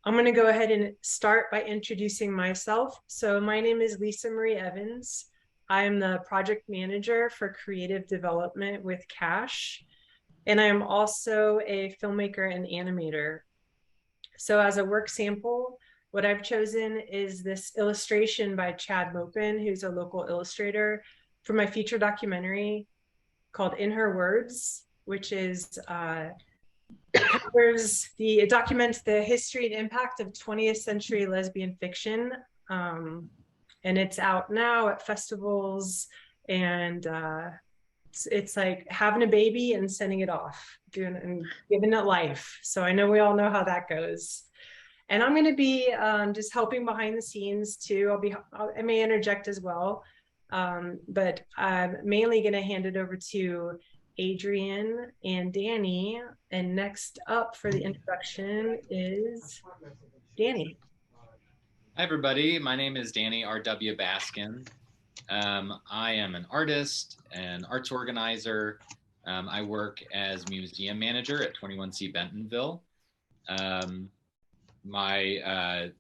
I'm going to go ahead and start by introducing myself. So my name is Lisa Marie Evans. I am the project manager for creative development with Cash, and I am also a filmmaker and animator. So as a work sample, what I've chosen is this illustration by Chad Mopin, who's a local illustrator, for my feature documentary called In Her Words, which is it documents the history and impact of 20th century lesbian fiction. Um, and it's out now at festivals, and it's like having a baby and sending it off and giving it life. So I know we all know how that goes. And I'm going to be just helping behind the scenes too. I may interject as well, but I'm mainly going to hand it over to Adrian and Danny. And next up for the introduction is Danny. Hi, everybody. My name is Danny R.W. Baskin. I am an artist, an arts organizer. I work as museum manager at 21C Bentonville. My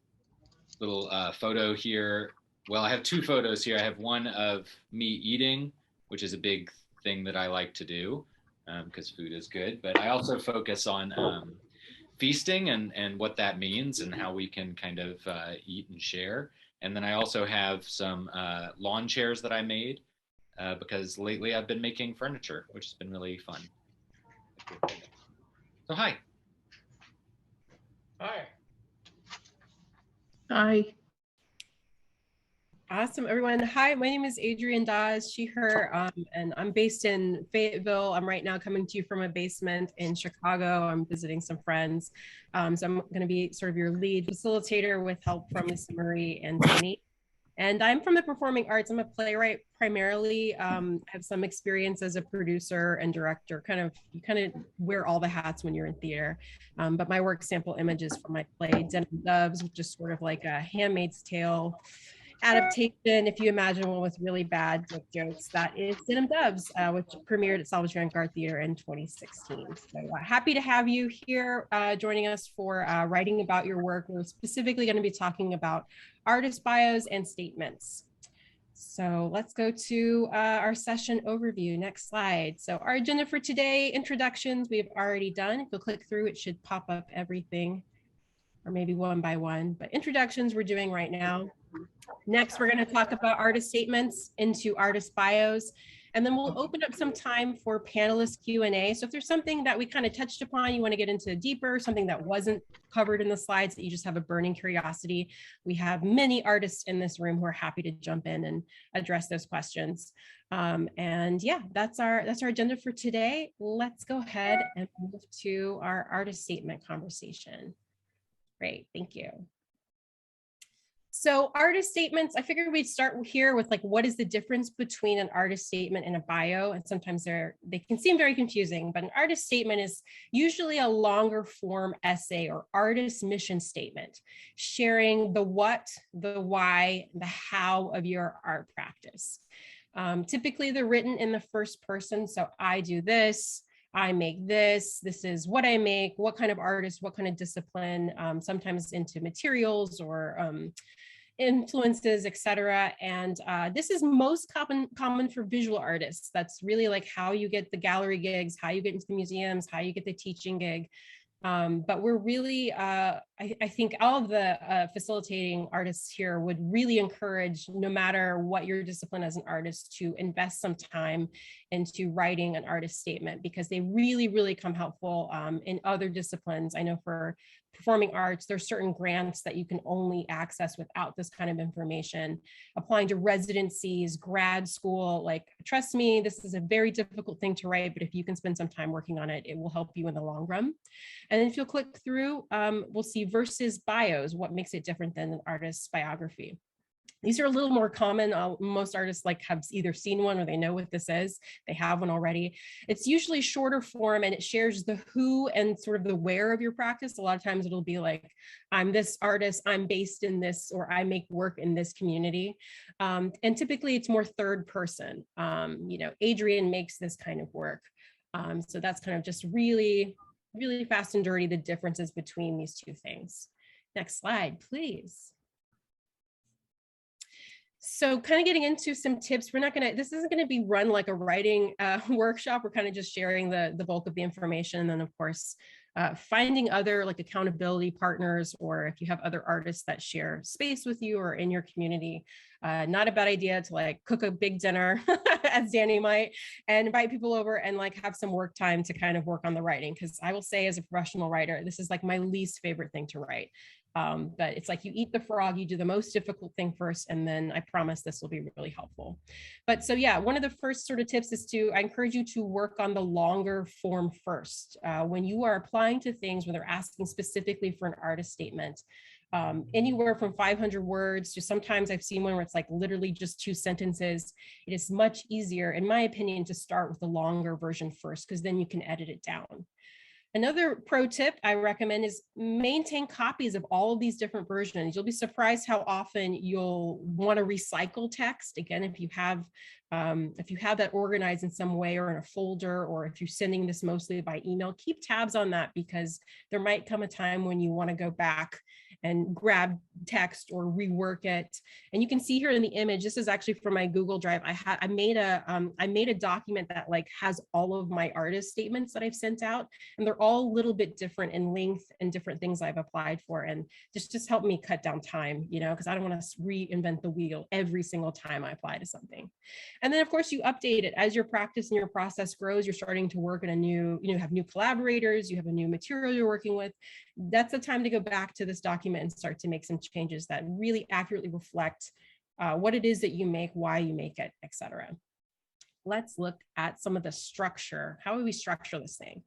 little photo here, well, I have two photos here. I have one of me eating, which is a big thing that I like to do because food is good. But I also focus on feasting and what that means and how we can kind of eat and share. And then I also have some lawn chairs that I made because lately I've been making furniture, which has been really fun. So hi. Hi. Hi. Awesome, everyone. Hi, my name is Adrienne Dawes, she, her, and I'm based in Fayetteville. I'm right now coming to you from a basement in Chicago. I'm visiting some friends. So I'm going to be sort of your lead facilitator with help from Lisa Marie and Danny. And I'm from the performing arts. I'm a playwright primarily. I have some experience as a producer and director. You kind of wear all the hats when you're in theater. But my work sample images from my play Denim Doves, which is sort of like a Handmaid's Tale adaptation, if you imagine one with really bad dick jokes. That is Denim Doves, which premiered at Salvage Vanguard Theater in 2016. So happy to have you here joining us for writing about your work. We're specifically going to be talking about artist bios and statements. So let's go to our session overview. Next slide. So our agenda for today, introductions, we've already done. If you'll click through, it should pop up everything, or maybe one by one, but introductions we're doing right now. Next, we're going to talk about artist statements into artist bios, and then we'll open up some time for panelist Q&A. So if there's something that we kind of touched upon, you want to get into deeper, something that wasn't covered in the slides that you just have a burning curiosity, we have many artists in this room who are happy to jump in and address those questions. And yeah, that's our agenda for today. Let's go ahead and move to our artist statement conversation. Great, thank you. So artist statements, I figured we'd start here with like, what is the difference between an artist statement and a bio? And sometimes they can seem very confusing, but an artist statement is usually a longer form essay or artist mission statement, sharing the what, the why, the how of your art practice. Typically they're written in the first person. So I do this, I make this is what I make, what kind of artist, what kind of discipline, sometimes into materials or influences, etc. And this is most common for visual artists. That's really like how you get the gallery gigs, how you get into the museums, how you get the teaching gig. But we're really, I think all of the facilitating artists here would really encourage, no matter what your discipline as an artist, to invest some time into writing an artist statement, because they really, really come helpful in other disciplines. I know for performing arts, there's certain grants that you can only access without this kind of information. Applying to residencies, grad school, like, trust me, this is a very difficult thing to write, but if you can spend some time working on it, it will help you in the long run. And then if you'll click through, we'll see versus bios, what makes it different than an artist's biography. These are a little more common. Most artists have either seen one or they know what this is. They have one already. It's usually shorter form, and it shares the who and sort of the where of your practice. A lot of times it'll be like, I'm this artist, I'm based in this, or I make work in this community. And typically it's more third person. Adrian makes this kind of work. So that's kind of just really, really fast and dirty, the differences between these two things. Next slide, please. So kind of getting into some tips, this isn't gonna be run like a writing workshop. We're kind of just sharing the bulk of the information. And then of course, finding other like accountability partners, or if you have other artists that share space with you or in your community, not a bad idea to like cook a big dinner as Danny might, and invite people over and like have some work time to kind of work on the writing. Because I will say as a professional writer, this is like my least favorite thing to write. But it's like you eat the frog, you do the most difficult thing first, and then I promise this will be really helpful. But so yeah, one of the first sort of tips is I encourage you to work on the longer form first. When you are applying to things, when they're asking specifically for an artist statement, anywhere from 500 words to sometimes I've seen one where it's like literally just 2 sentences. It is much easier, in my opinion, to start with the longer version first, because then you can edit it down. Another pro tip I recommend is maintain copies of all of these different versions. You'll be surprised how often you'll want to recycle text. Again, if you have that organized in some way or in a folder, or if you're sending this mostly by email, keep tabs on that, because there might come a time when you want to go back and grab text or rework it. And you can see here in the image, this is actually from my Google Drive. I made a document that like has all of my artist statements that I've sent out, and they're all a little bit different in length and different things I've applied for. And just help me cut down time, because I don't want to reinvent the wheel every single time I apply to something. And then of course you update it as your practice and your process grows. You're starting to work in a new, have new collaborators, you have a new material you're working with. That's the time to go back to this document and start to make some changes that really accurately reflect what it is that you make, why you make it, etc. Let's look at some of the structure. How do we structure this thing?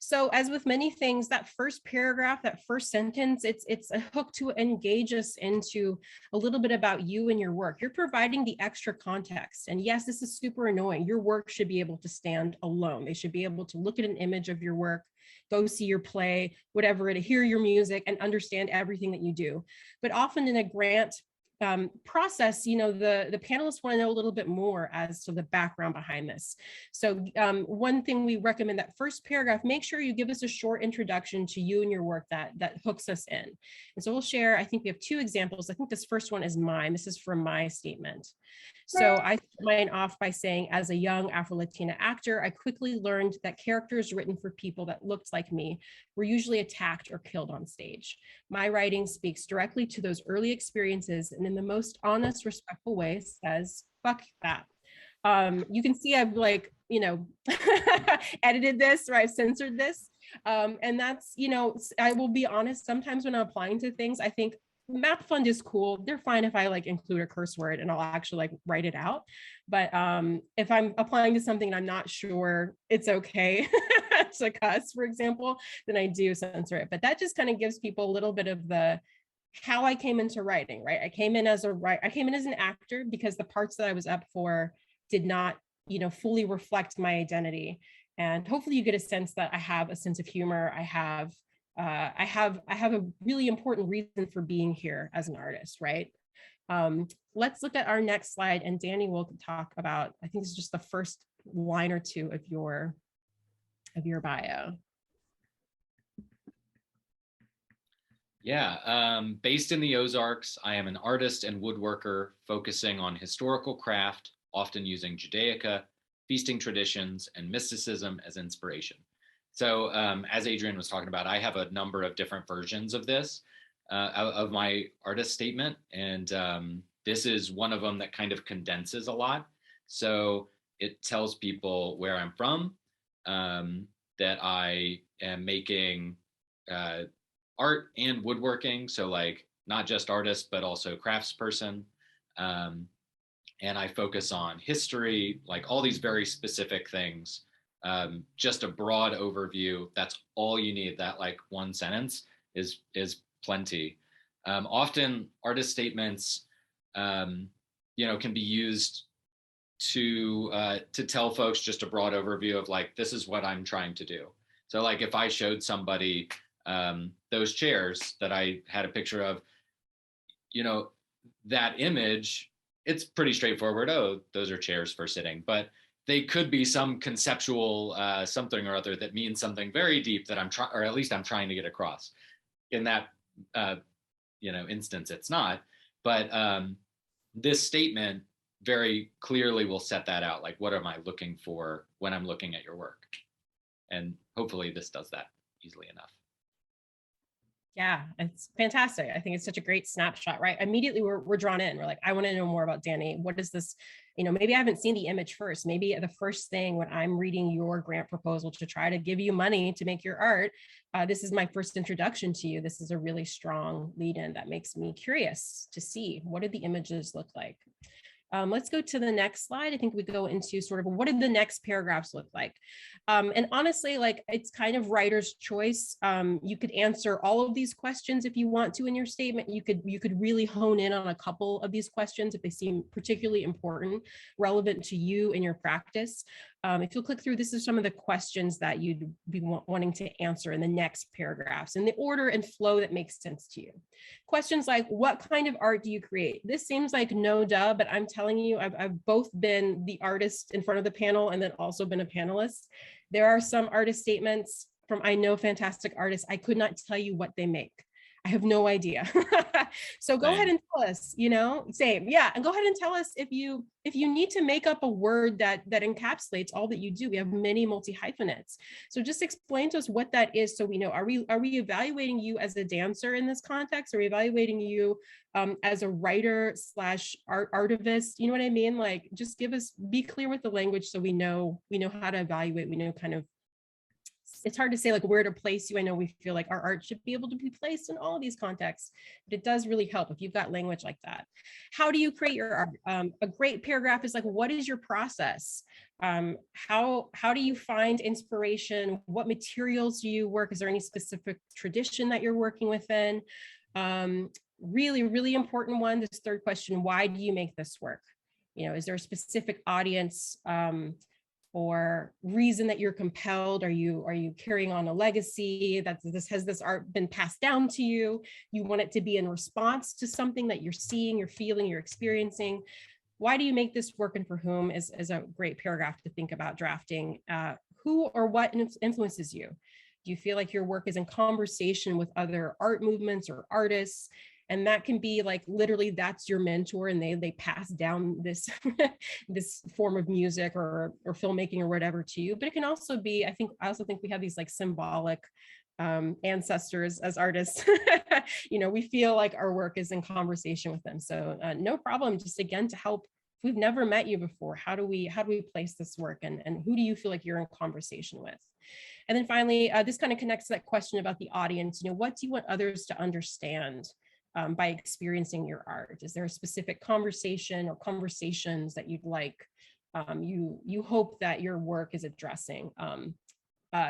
So as with many things, that first paragraph, that first sentence, it's a hook to engage us into a little bit about you and your work. You're providing the extra context. And yes, this is super annoying. Your work should be able to stand alone. They should be able to look at an image of your work, go see your play, whatever, to hear your music and understand everything that you do. But often in a grant process, the panelists want to know a little bit more as to the background behind this. So one thing we recommend, that first paragraph, make sure you give us a short introduction to you and your work that hooks us in. And so we'll share, I think we have 2 examples. I think this first one is mine. This is from my statement. So I start mine off by saying, as a young Afro-Latina actor, I quickly learned that characters written for people that looked like me were usually attacked or killed on stage. My writing speaks directly to those early experiences, and in the most honest, respectful way says, fuck that. You can see I've edited this, or I've censored this. And that's, I will be honest, sometimes when I'm applying to things, I think Map Fund is cool. They're fine if I include a curse word and I'll actually write it out. But if I'm applying to something and I'm not sure it's okay to cuss, for example, then I do censor it. But that just kind of gives people a little bit of how I came into writing, right? I came in as an actor because the parts that I was up for did not, fully reflect my identity. And hopefully you get a sense that I have a sense of humor. I have a really important reason for being here as an artist, right? Let's look at our next slide, and Danny will talk about, I think this is just the first line or 2 of your bio. Yeah, based in the Ozarks, I am an artist and woodworker focusing on historical craft, often using Judaica, feasting traditions, and mysticism as inspiration. So as Adrian was talking about, I have a number of different versions of this, of my artist statement. And this is one of them that kind of condenses a lot. So it tells people where I'm from, that I am making art and woodworking. So not just artist, but also craftsperson. And I focus on history, all these very specific things. Just a broad overview. That's all you need. That one sentence is plenty. Often artist statements, can be used to tell folks just a broad overview of this is what I'm trying to do. So if I showed somebody those chairs that I had a picture of, that image, it's pretty straightforward. Oh, those are chairs for sitting, but they could be some conceptual something or other that means something very deep that I'm trying to get across in that instance it's not. But this statement very clearly will set that out. Like, what am I looking for when I'm looking at your work? And hopefully this does that easily enough. Yeah, it's fantastic. I think it's such a great snapshot, right? Immediately we're drawn in. We're like, I want to know more about Danny. What is this? Maybe I haven't seen the image first. Maybe the first thing when I'm reading your grant proposal to try to give you money to make your art, this is my first introduction to you. This is a really strong lead in that makes me curious to see what did the images look like. Let's go to the next slide. I think we go into sort of what did the next paragraphs look like? And honestly, like it's kind of writer's choice. You could answer all of these questions if you want to in your statement. You could really hone in on a couple of these questions if they seem particularly important, relevant to you in your practice. If you'll click through, this is some of the questions that you'd be wanting to answer in the next paragraphs in the order and flow that makes sense to you. Questions like, what kind of art do you create? This seems like no duh, but I'm telling you, I've both been the artist in front of the panel and then also been a panelist. There are some artist statements from I know fantastic artists. I could not tell you what they make. I have no idea. So go ahead and tell us, same. Yeah. And go ahead and tell us if you need to make up a word that encapsulates all that you do. We have many multi-hyphenates. So just explain to us what that is so we know. Are we evaluating you as a dancer in this context? Are we evaluating you as a writer / artivist? You know what I mean? Like just be clear with the language so we know how to evaluate, we know kind of, it's hard to say like where to place you. I know we feel like our art should be able to be placed in all of these contexts, but it does really help if you've got language like that. How do you create your art? A great paragraph is like, what is your process? How do you find inspiration? What materials do you work? Is there any specific tradition that you're working within? Really, really important one, this third question, why do you make this work? Is there a specific audience or reason that you're compelled? Are you carrying on a legacy that has this art been passed down to you? You want it to be in response to something that you're seeing, you're feeling, you're experiencing. Why do you make this work and for whom is a great paragraph to think about drafting. Who or what influences you? Do you feel like your work is in conversation with other art movements or artists? And that can be like literally that's your mentor and they pass down this this form of music or filmmaking or whatever to you. But it can also be, I also think we have these like symbolic ancestors as artists. We feel like our work is in conversation with them. So no problem, just again to help. If we've never met you before, how do we place this work and who do you feel like you're in conversation with? And then finally, this kind of connects to that question about the audience. What do you want others to understand by experiencing your art? Is there a specific conversation or conversations that you'd like you hope that your work is addressing?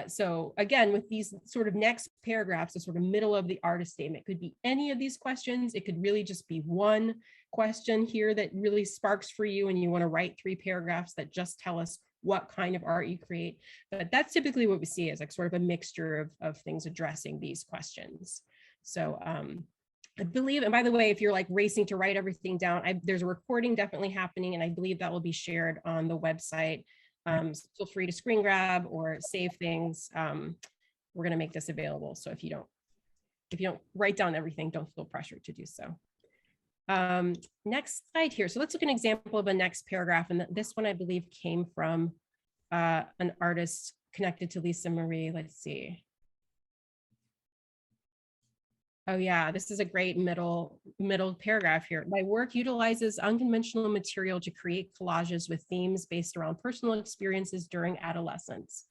So again, with these sort of next paragraphs, the sort of middle of the artist statement could be any of these questions. It could really just be one question here that really sparks for you and you want to write 3 paragraphs that just tell us what kind of art you create. But that's typically what we see as like sort of a mixture of things addressing these questions. So I believe, and by the way, if you're like racing to write everything down, there's a recording definitely happening, and I believe that will be shared on the website. So feel free to screen grab or save things. We're going to make this available. So if you don't write down everything, don't feel pressured to do so. Next slide here. So let's look at an example of a next paragraph. And this one, I believe, came from an artist connected to Lisa Marie. Let's see. Oh yeah, this is a great middle paragraph here. My work utilizes unconventional material to create collages with themes based around personal experiences during adolescence.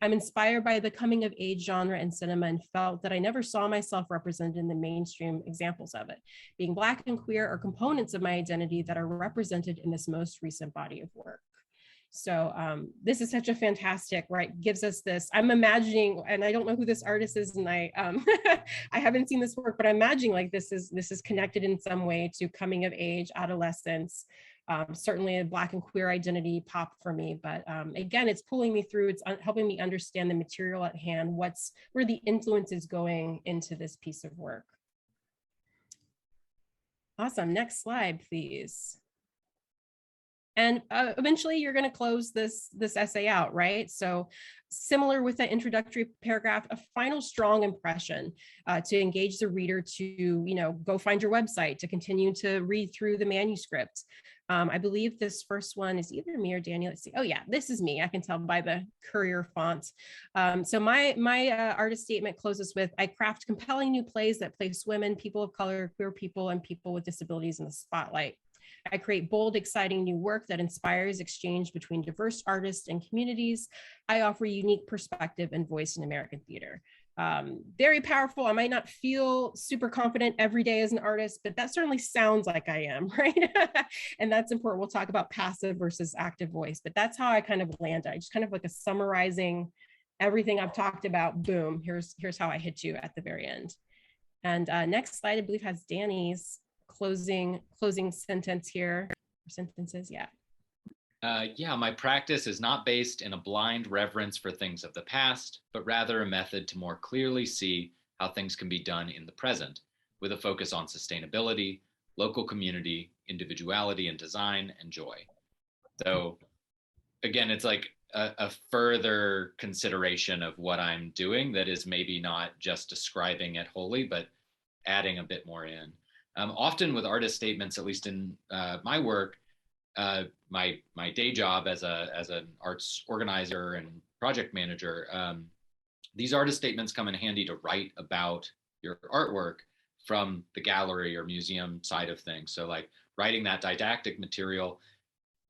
I'm inspired by the coming of age genre in cinema and felt that I never saw myself represented in the mainstream examples of it. Being Black and queer are components of my identity that are represented in this most recent body of work. So this is such a fantastic, right? Gives us this, I'm imagining, and I don't know who this artist is, and I I haven't seen this work, but I'm imagining like this is connected in some way to coming of age, adolescence, certainly a Black and queer identity pop for me. But again, it's pulling me through, it's helping me understand the material at hand, where the influence is going into this piece of work. Awesome, next slide, please. And eventually you're going to close this essay out, right? So similar with the introductory paragraph, a final strong impression to engage the reader to, go find your website, to continue to read through the manuscript. I believe this first one is either me or Daniel. Let's see. Oh yeah, this is me. I can tell by the Courier font. So my artist statement closes with, I craft compelling new plays that place women, people of color, queer people, and people with disabilities in the spotlight. I create bold, exciting new work that inspires exchange between diverse artists and communities. I offer unique perspective and voice in American theater. Very powerful. I might not feel super confident every day as an artist, but that certainly sounds like I am, right? And that's important. We'll talk about passive versus active voice, but that's how I kind of land. I just kind of like a summarizing everything I've talked about. Boom, here's how I hit you at the very end. And next slide, I believe, has Danny's closing sentence here, or sentences. Yeah, my practice is not based in a blind reverence for things of the past, but rather a method to more clearly see how things can be done in the present, with a focus on sustainability, local community, individuality and design, and joy. So again, it's like a further consideration of what I'm doing that is maybe not just describing it wholly, but adding a bit more in. Often with artist statements, at least in my work, my day job as an arts organizer and project manager, these artist statements come in handy to write about your artwork from the gallery or museum side of things. So like writing that didactic material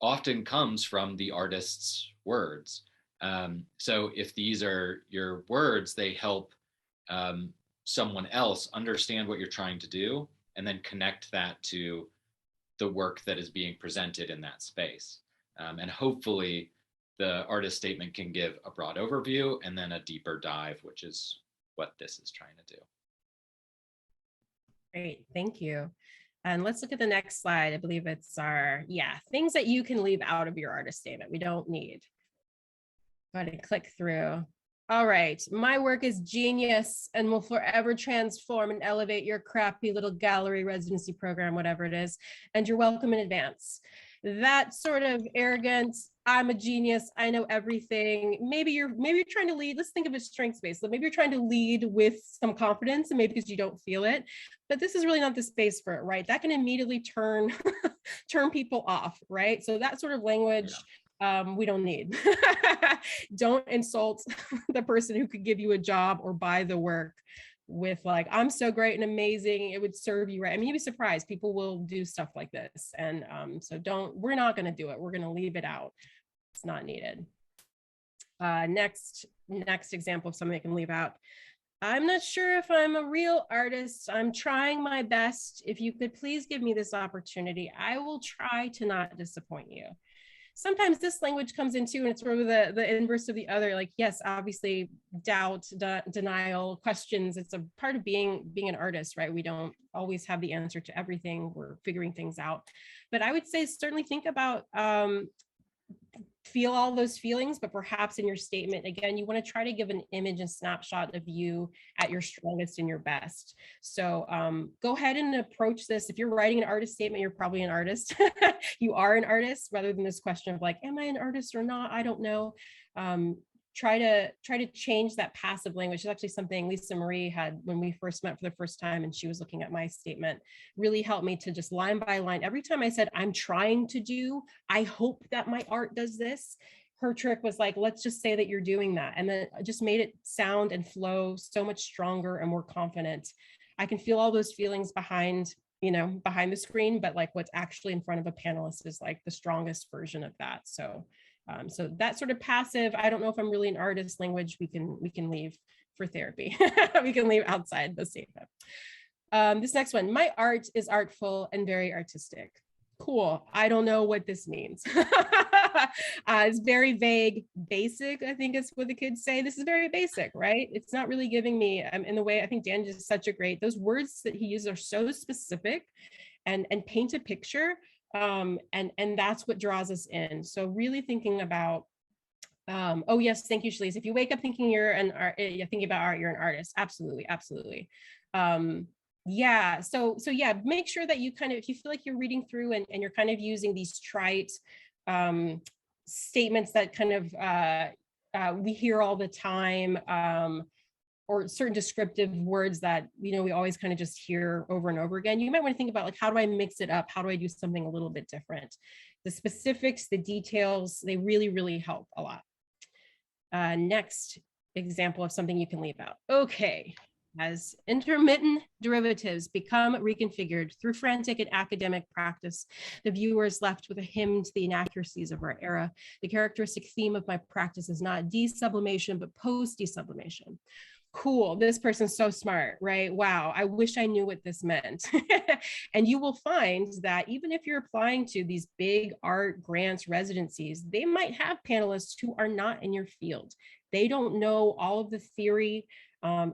often comes from the artist's words. So if these are your words, they help someone else understand what you're trying to do and then connect that to the work that is being presented in that space. And hopefully the artist statement can give a broad overview and then a deeper dive, which is what this is trying to do. Great, thank you. And let's look at the next slide. I believe it's things that you can leave out of your artist statement. We don't need. Go ahead and click through. All right, my work is genius and will forever transform and elevate your crappy little gallery residency program, whatever it is, and you're welcome in advance. That sort of arrogant, I'm a genius, I know everything. Maybe you're trying to lead. Let's think of a strengths space. So maybe you're trying to lead with some confidence, and maybe because you don't feel it. But this is really not the space for it, right? That can immediately turn people off, right? So that sort of language. We don't need. Don't insult the person who could give you a job or buy the work with like, I'm so great and amazing, it would serve you right. I mean, you'd be surprised. People will do stuff like this. And so we're not going to do it. We're going to leave it out. It's not needed. Next example of something I can leave out. I'm not sure if I'm a real artist. I'm trying my best. If you could please give me this opportunity, I will try to not disappoint you. Sometimes this language comes into, and it's sort of the inverse of the other. Like, yes, obviously doubt, denial, questions. It's a part of being an artist, right? We don't always have the answer to everything. We're figuring things out. But I would say certainly think about, feel all those feelings, but perhaps in your statement, again, you want to try to give an image and snapshot of you at your strongest and your best. So go ahead and approach this. If you're writing an artist statement, you're probably an artist. You are an artist, rather than this question of like, am I an artist or not? I don't know. Try to change that passive language. It's actually something Lisa Marie had when we first met for the first time, and she was looking at my statement, really helped me to just line by line. Every time I said, I'm trying to do, I hope that my art does this, her trick was like, let's just say that you're doing that. And then it just made it sound and flow so much stronger and more confident. I can feel all those feelings behind the screen, but like what's actually in front of a panelist is like the strongest version of that. So that sort of passive, I don't know if I'm really an artist language, we can leave for therapy. We can leave outside the statement. This next one, my art is artful and very artistic. Cool. I don't know what this means. It's very vague, basic, I think is what the kids say. This is very basic, right? It's not really giving me, in the way I think Dan is such a great, those words that he uses are so specific and paint a picture. And that's what draws us in. So really thinking about, oh yes, thank you, Shalise. If you wake up thinking you're thinking about art, you're an artist. Absolutely, absolutely. Yeah, so yeah, make sure that you kind of, if you feel like you're reading through and you're kind of using these trite statements that kind of we hear all the time, or certain descriptive words that, we always kind of just hear over and over again. You might want to think about, like, how do I mix it up? How do I do something a little bit different? The specifics, the details, they really, really help a lot. Next example of something you can leave out. Okay. As intermittent derivatives become reconfigured through frantic and academic practice, the viewer is left with a hymn to the inaccuracies of our era. The characteristic theme of my practice is not desublimation, but post-desublimation. Cool, this person's so smart, right? Wow, I wish I knew what this meant. And you will find that even if you're applying to these big art grants, residencies, they might have panelists who are not in your field. They don't know all of the theory.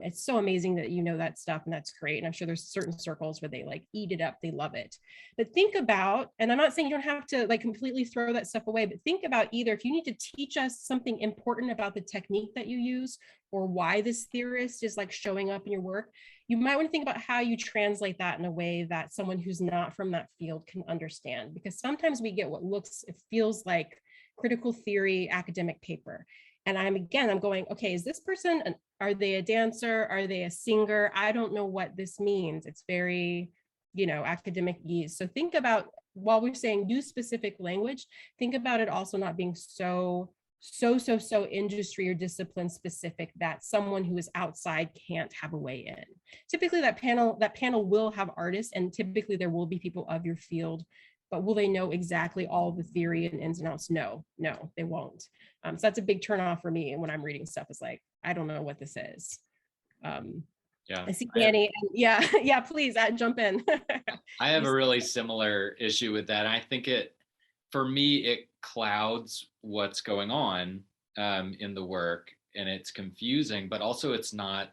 It's so amazing that you know that stuff, and that's great. And I'm sure there's certain circles where they like eat it up, they love it. But think about, and I'm not saying you don't have to like completely throw that stuff away, but think about either if you need to teach us something important about the technique that you use, or why this theorist is like showing up in your work, you might want to think about how you translate that in a way that someone who's not from that field can understand. Because sometimes we get what it feels like critical theory academic paper. And I'm going, okay, is this person, are they a dancer? Are they a singer? I don't know what this means. It's very, academic ease. So think about, while we're saying use specific language, think about it also not being so industry or discipline specific that someone who is outside can't have a way in. Typically that panel will have artists, and typically there will be people of your field, but will they know exactly all the theory and ins and outs? No, they won't. So that's a big turnoff for me when I'm reading stuff. It's like, I don't know what this is. Yeah, I see Danny. Yeah, please jump in. I have a really similar issue with that. I think for me, it clouds what's going on in the work, and it's confusing, but also it's not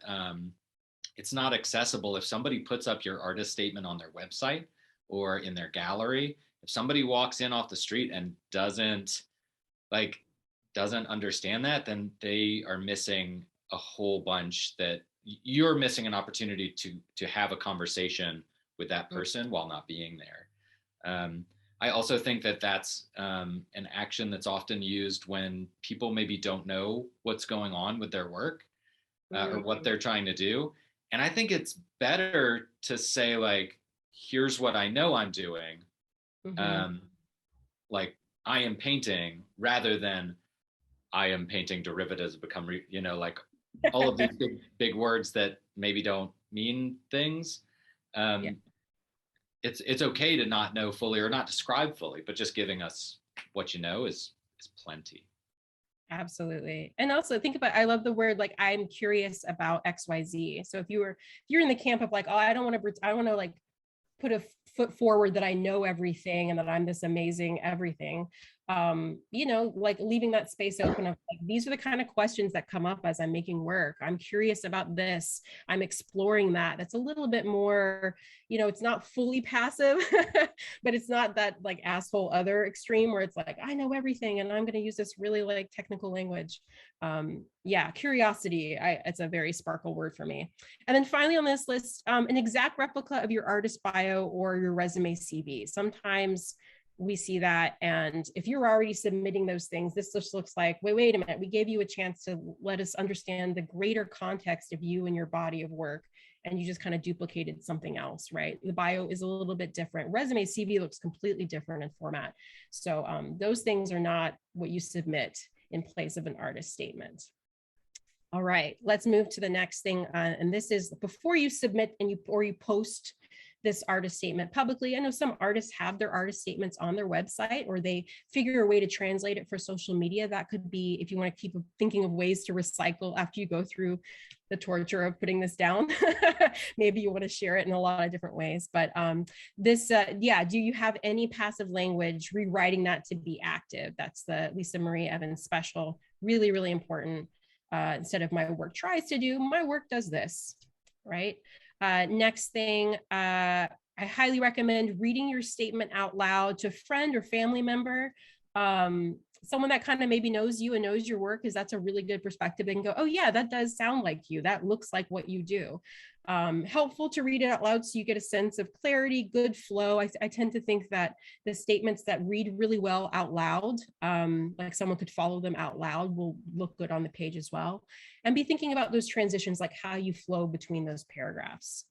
accessible. If somebody puts up your artist statement on their website or in their gallery, if somebody walks in off the street and doesn't understand that, then they are missing a whole bunch, that you're missing an opportunity to have a conversation with that person while not being there. I also think that that's an action that's often used when people maybe don't know what's going on with their work or what they're trying to do. And I think it's better to say, like, here's what I know I'm doing. Like, I am painting, rather than I am painting derivatives become, like all of these big words that maybe don't mean things. It's okay to not know fully or not describe fully, but just giving us what you know is plenty. Absolutely. And also think about, I love the word, like, I'm curious about XYZ. So if you're in the camp of like, oh, I don't want to like put a foot forward that I know everything and that I'm this amazing everything, like leaving that space open of like, these are the kind of questions that come up as I'm making work. I'm curious about this. I'm exploring that. That's a little bit more, it's not fully passive, but it's not that like asshole other extreme where it's like, I know everything and I'm going to use this really like technical language. Curiosity, it's a very sparkle word for me. And then finally on this list, an exact replica of your artist bio or your resume CV. Sometimes we see that, and if you're already submitting those things, this just looks like, wait a minute, we gave you a chance to let us understand the greater context of you and your body of work, and you just kind of duplicated something else, right? The bio is a little bit different. Resume CV looks completely different in format. So those things are not what you submit in place of an artist statement. All right, let's move to the next thing. And this is before you submit and you post this artist statement publicly. I know some artists have their artist statements on their website, or they figure a way to translate it for social media. That could be, if you want to keep thinking of ways to recycle after you go through the torture of putting this down, maybe you want to share it in a lot of different ways. But do you have any passive language, rewriting that to be active? That's the Lisa Marie Evans special. Really, really important. Instead of my work tries to do, my work does this, right? Next thing, I highly recommend reading your statement out loud to a friend or family member. someone that kind of maybe knows you and knows your work, is that's a really good perspective. They can go, oh yeah, that does sound like you. That looks like what you do. Helpful to read it out loud so you get a sense of clarity, good flow. I tend to think that the statements that read really well out loud, like someone could follow them out loud, will look good on the page as well. And be thinking about those transitions, like how you flow between those paragraphs.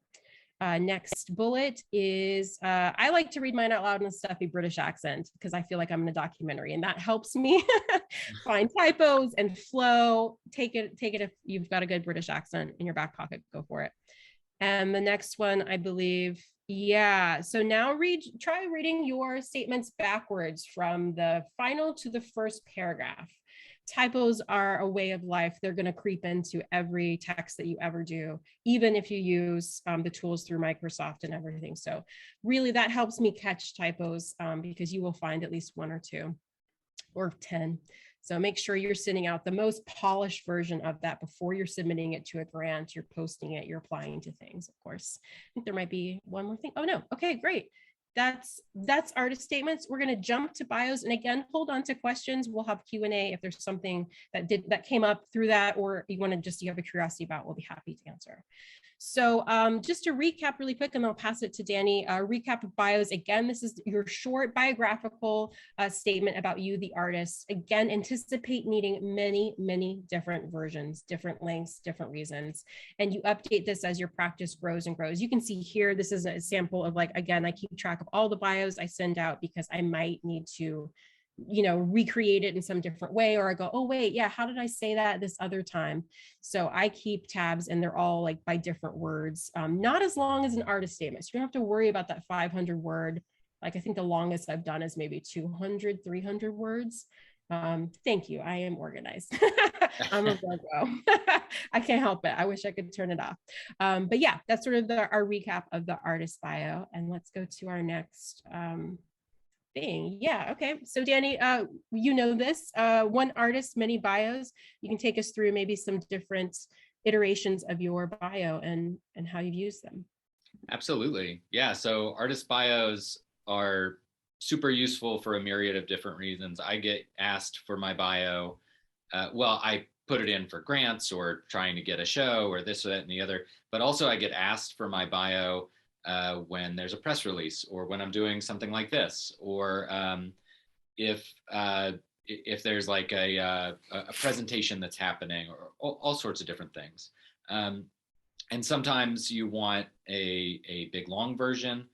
Next bullet is, I like to read mine out loud in a stuffy British accent because I feel like I'm in a documentary, and that helps me find typos and flow. Take it if you've got a good British accent in your back pocket, go for it. And the next one, I believe, yeah. So now try reading your statements backwards from the final to the first paragraph. Typos are a way of life. They're going to creep into every text that you ever do, even if you use the tools through Microsoft and everything. So really that helps me catch typos because you will find at least 1 or 2 or 10. So make sure you're sending out the most polished version of that before you're submitting it to a grant, you're posting it, you're applying to things, of course. I think there might be one more thing. Oh no, okay, great. That's artist statements. We're going to jump to bios, and again, hold on to questions. We'll have Q&A if there's something that came up through that, or you have a curiosity about, we'll be happy to answer. So just to recap really quick, and I'll pass it to Danny, recap of bios. Again, this is your short biographical statement about you, the artist. Again, anticipate needing many, many different versions, different lengths, different reasons. And you update this as your practice grows and grows. You can see here, this is a sample of, like, again, I keep track of all the bios I send out because I might need to recreate it in some different way, or I go, oh wait, yeah, how did I say that this other time? So I keep tabs, and they're all like by different words, not as long as an artist statement. So you don't have to worry about that 500 word. Like, I think the longest I've done is maybe 200, 300 words. Thank you. I am organized. I'm a Virgo. I can't help it. I wish I could turn it off. But yeah, that's sort of our recap of the artist bio. And let's go to our next thing. Yeah, okay. So Danny, you know this, one artist, many bios. You can take us through maybe some different iterations of your bio and how you've used them. Absolutely. Yeah. So artist bios are super useful for a myriad of different reasons. I get asked for my bio. Well, I put it in for grants or trying to get a show or this or that and the other, but also I get asked for my bio when there's a press release, or when I'm doing something like this, or if there's like a presentation that's happening, or all sorts of different things. And sometimes you want a big long version,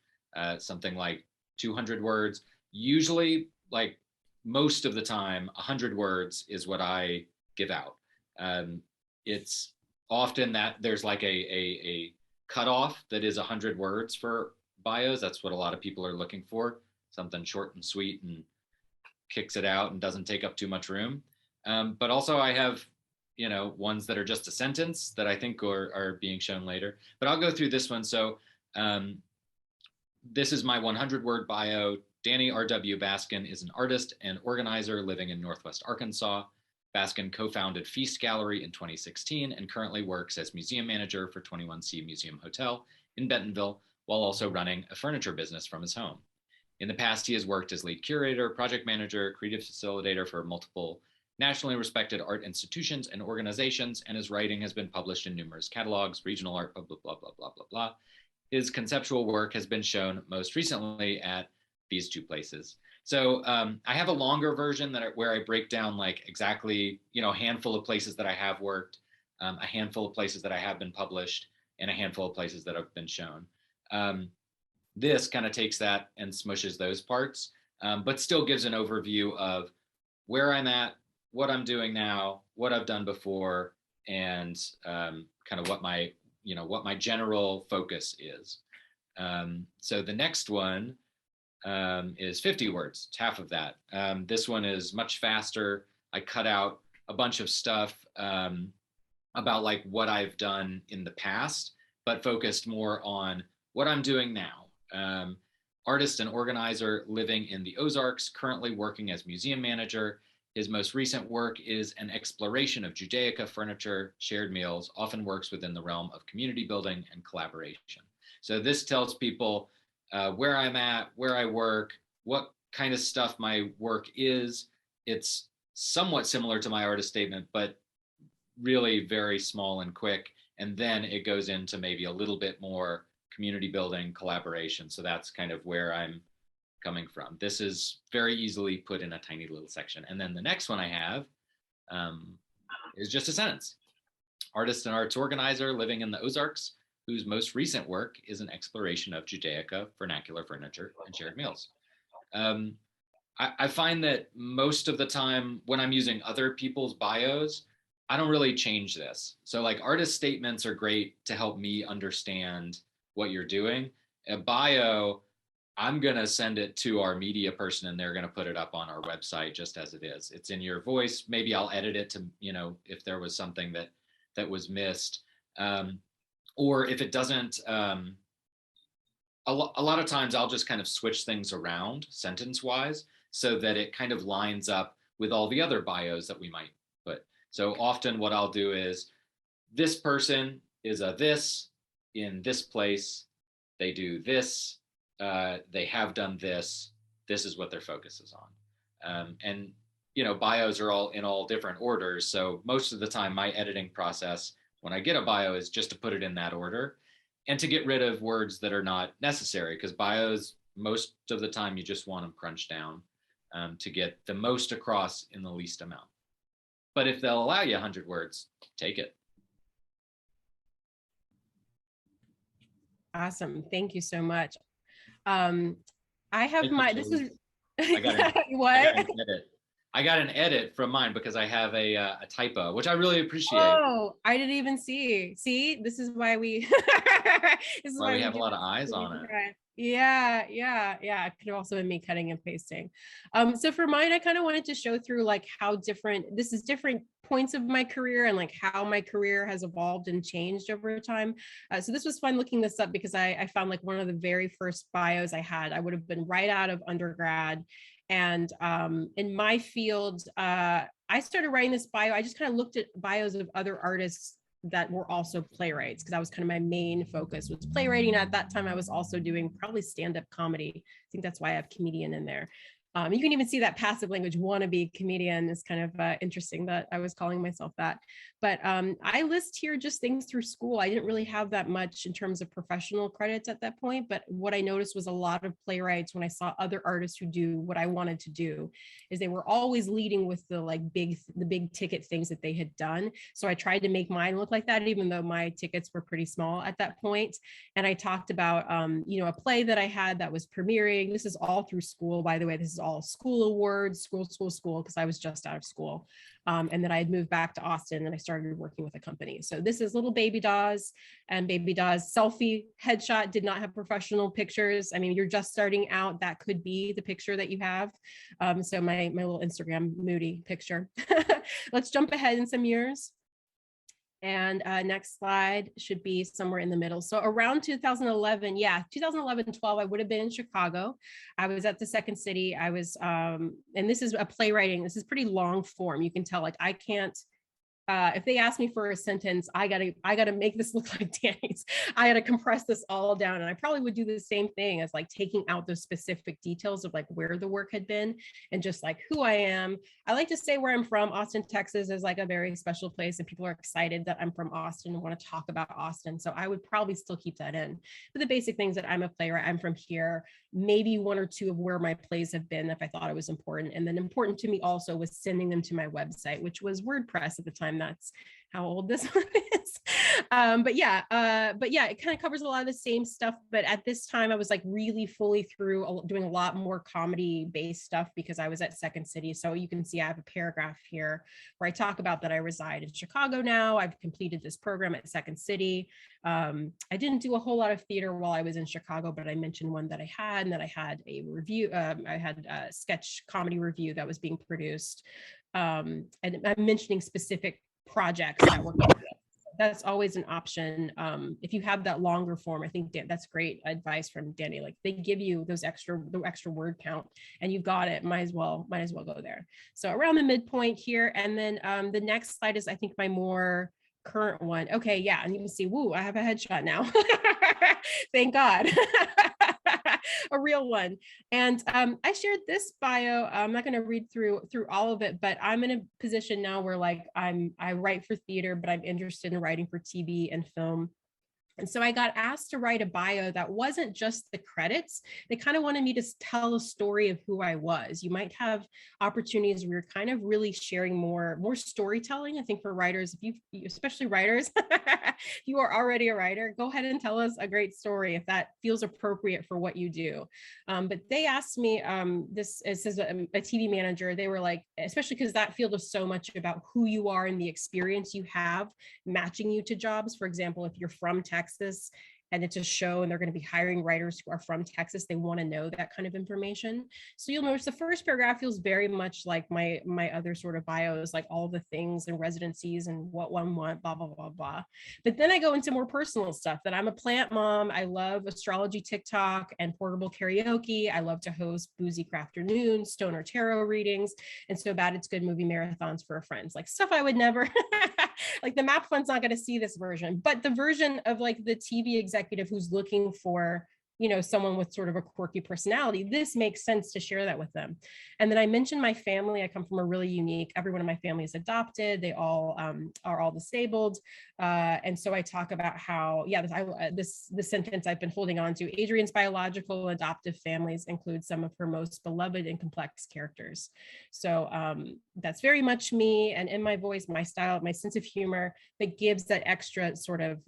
something like 200 words. Usually, like most of the time, 100 words is what I give out. It's often that there's like a cutoff that is 100 words for bios. That's what a lot of people are looking for, something short and sweet and kicks it out and doesn't take up too much room. But also I have, ones that are just a sentence that I think are being shown later. But I'll go through this one. So this is my 100-word bio. Danny R.W. Baskin is an artist and organizer living in Northwest Arkansas. Baskin co-founded Feast Gallery in 2016 and currently works as museum manager for 21C Museum Hotel in Bentonville, while also running a furniture business from his home. In the past, he has worked as lead curator, project manager, creative facilitator for multiple nationally respected art institutions and organizations, and his writing has been published in numerous catalogs, regional art, blah, blah, blah, blah, blah, blah, blah. His conceptual work has been shown most recently at these 2 places. So I have a longer version where I break down like exactly, a handful of places that I have worked, a handful of places that I have been published, and a handful of places that have been shown. This kind of takes that and smushes those parts, but still gives an overview of where I'm at, what I'm doing now, what I've done before, and kind of what my general focus is. So the next one is 50 words. It's half of that. This one is much faster. I cut out a bunch of stuff about like what I've done in the past, but focused more on what I'm doing now. Artist and organizer living in the Ozarks, currently working as museum manager. His most recent work is an exploration of Judaica furniture, shared meals, often works within the realm of community building and collaboration. So this tells people where I'm at, where I work, what kind of stuff my work is, it's somewhat similar to my artist statement, but really very small and quick. And then it goes into maybe a little bit more community building, collaboration. So that's kind of where I'm coming from. This is very easily put in a tiny little section. And then the next one I have is just a sentence. Artist and arts organizer living in the Ozarks, whose most recent work is an exploration of Judaica, vernacular furniture, and shared meals. I find that most of the time when I'm using other people's bios, I don't really change this. So like artist statements are great to help me understand what you're doing. A bio, I'm going to send it to our media person and they're going to put it up on our website just as it is. It's in your voice. Maybe I'll edit it to, if there was something that was missed. Or if it doesn't, a lot of times I'll just kind of switch things around sentence wise so that it kind of lines up with all the other bios that we might put. So often what I'll do is this person is a this in this place. They do this. They have done this. This is what their focus is on. And, bios are all in all different orders. So most of the time my editing process when I get a bio is just to put it in that order and to get rid of words that are not necessary, because bios, most of the time you just want them crunched down to get the most across in the least amount. But if they'll allow you 100 words, take it. Awesome. Thank you so much. I have this is what? I got an edit from mine because I have a typo, which I really appreciate. Oh, I didn't even see. See, this is why we this is why we have a lot of eyes on it. Yeah. It could have also been me cutting and pasting. So for mine, I kind of wanted to show through like how different points of my career and like how my career has evolved and changed over time. So this was fun looking this up because I found like one of the very first bios I had. I would have been right out of undergrad. And in my field, I started writing this bio. I just kind of looked at bios of other artists that were also playwrights, because that was kind of my main focus was playwriting. At that time, I was also doing probably stand-up comedy. I think that's why I have comedian in there. You can even see that passive language wannabe comedian is kind of interesting that I was calling myself that. But I list here just things through school. I didn't really have that much in terms of professional credits at that point. But what I noticed was a lot of playwrights, when I saw other artists who do what I wanted to do, is they were always leading with the big ticket things that they had done. So I tried to make mine look like that, even though my tickets were pretty small at that point. And I talked about, a play that I had that was premiering. This is all through school, by the way. This is all school awards, school, because I was just out of school. And then I had moved back to Austin and I started working with a company. So this is little Baby Dawes, and Baby Dawes selfie headshot, did not have professional pictures. I mean, you're just starting out, that could be the picture that you have. So my little Instagram moody picture. Let's jump ahead in some years. And next slide should be somewhere in the middle. So around 2011, 2011-12, I would have been in Chicago. I was at the Second City. I was, and this is a playwriting. This is pretty long form. You can tell, like, I can't, if they ask me for a sentence, I gotta make this look like Danny's. I gotta compress this all down. And I probably would do the same thing as like taking out those specific details of like where the work had been and just like who I am. I like to say where I'm from. Austin, Texas is like a very special place, and people are excited that I'm from Austin and want to talk about Austin. So I would probably still keep that in. But the basic things that I'm a playwright, I'm from here, maybe one or two of where my plays have been if I thought it was important. And then important to me also was sending them to my website, which was WordPress at the time. That's how old this one is. But yeah, it kind of covers a lot of the same stuff. But at this time, I was like really fully through doing a lot more comedy based stuff because I was at Second City. So you can see I have a paragraph here where I talk about that I reside in Chicago now. I've completed this program at Second City. I didn't do a whole lot of theater while I was in Chicago, but I mentioned one that I had, and that I had a review. I had a sketch comedy review that was being produced. And I'm mentioning specific projects that were. That's always an option. If you have that longer form, I think that's great advice from Danny. Like they give you the extra word count, and you've got it. Might as well go there. So around the midpoint here, and then the next slide is I think my more current one. Okay, yeah, and you can see, woo, I have a headshot now. Thank God. a real one. And I shared this bio. I'm not going to read through all of it, but I'm in a position now where like I write for theater, but I'm interested in writing for TV and film. And so I got asked to write a bio that wasn't just the credits. They kind of wanted me to tell a story of who I was. You might have opportunities where you're kind of really sharing more storytelling. I think for writers, if you especially writers, if you are already a writer, go ahead and tell us a great story if that feels appropriate for what you do. But they asked me, this as a TV manager, they were like, especially because that field is so much about who you are and the experience you have matching you to jobs. For example, if you're from Texas and it's a show and they're going to be hiring writers who are from Texas, they want to know that kind of information. So you'll notice the first paragraph feels very much like my other sort of bios, like all the things and residencies and what one want, blah, blah, blah, blah. But then I go into more personal stuff that I'm a plant mom. I love astrology TikTok and portable karaoke. I love to host boozy crafternoons, stoner tarot readings, and So Bad It's Good movie marathons for friends, like stuff I would never like the map fund's not going to see this version, but the version of like the TV executive who's looking for, you know, someone with sort of a quirky personality, this makes sense to share that with them. And then I mentioned my family. I come from a really unique, everyone in my family is adopted. They all are all disabled. And so I talk about how, yeah, this sentence I've been holding on to, Adrian's biological adoptive families include some of her most beloved and complex characters. So that's very much me, and in my voice, my style, my sense of humor that gives that extra sort of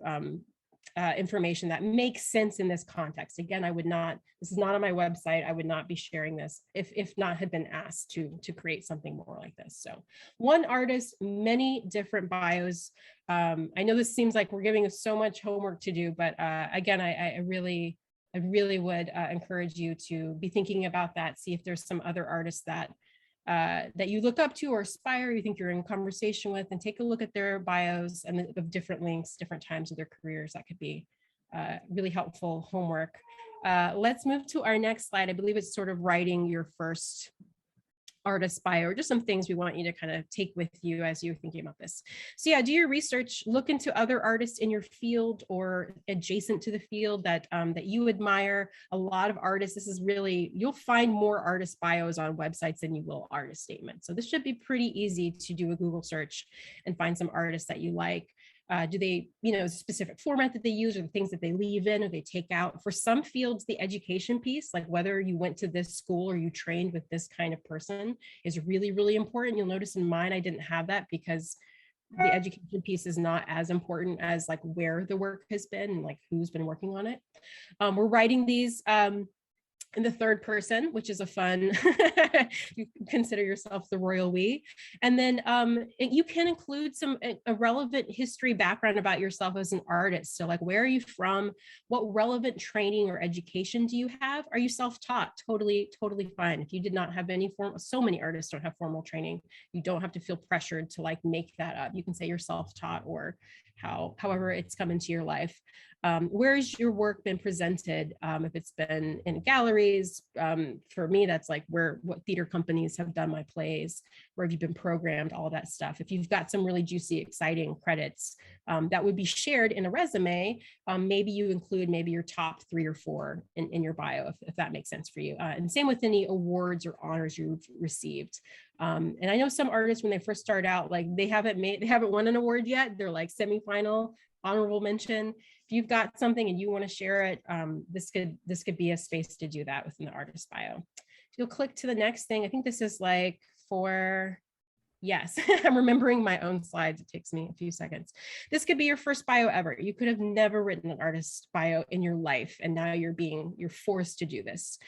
information that makes sense in this context. Again, I would not, this is not on my website. I would not be sharing this if not had been asked to create something more like this. So one artist, many different bios. I know this seems like we're giving us so much homework to do, but again, I really would encourage you to be thinking about that. See if there's some other artists that you look up to or aspire, you think you're in conversation with, and take a look at their bios and of different links, different times of their careers. That could be really helpful homework. Let's move to our next slide. I believe it's sort of writing your first artist bio, or just some things we want you to kind of take with you as you're thinking about this. So yeah, do your research, look into other artists in your field or adjacent to the field that that you admire. A lot of artists, this is really, you'll find more artist bios on websites than you will artist statements. So this should be pretty easy to do a Google search and find some artists that you like. Do they, you know, specific format that they use, or the things that they leave in or they take out? For some fields, the education piece, like whether you went to this school or you trained with this kind of person, is really, really important. You'll notice in mine, I didn't have that because the education piece is not as important as like where the work has been and like who's been working on it. We're writing these in the third person, which is a fun, you consider yourself the royal we. And then you can include some a relevant history background about yourself as an artist. So like, where are you from? What relevant training or education do you have? Are you self-taught? Totally fine. If you did not have any form, so many artists don't have formal training. You don't have to feel pressured to like make that up. You can say you're self-taught or however it's come into your life. Where has your work been presented? If it's been in galleries, for me, that's like what theater companies have done my plays, where have you been programmed, all that stuff. If you've got some really juicy, exciting credits that would be shared in a resume, maybe you include maybe your top 3 or 4 in your bio, if that makes sense for you. And same with any awards or honors you've received. And I know some artists, when they first start out, like they haven't won an award yet. They're like semifinal, honorable mention. If you've got something and you want to share it, this could be a space to do that within the artist bio. If you'll click to the next thing, I think this is like for, yes, I'm remembering my own slides. It takes me a few seconds. This could be your first bio ever. You could have never written an artist bio in your life, and now you're forced to do this.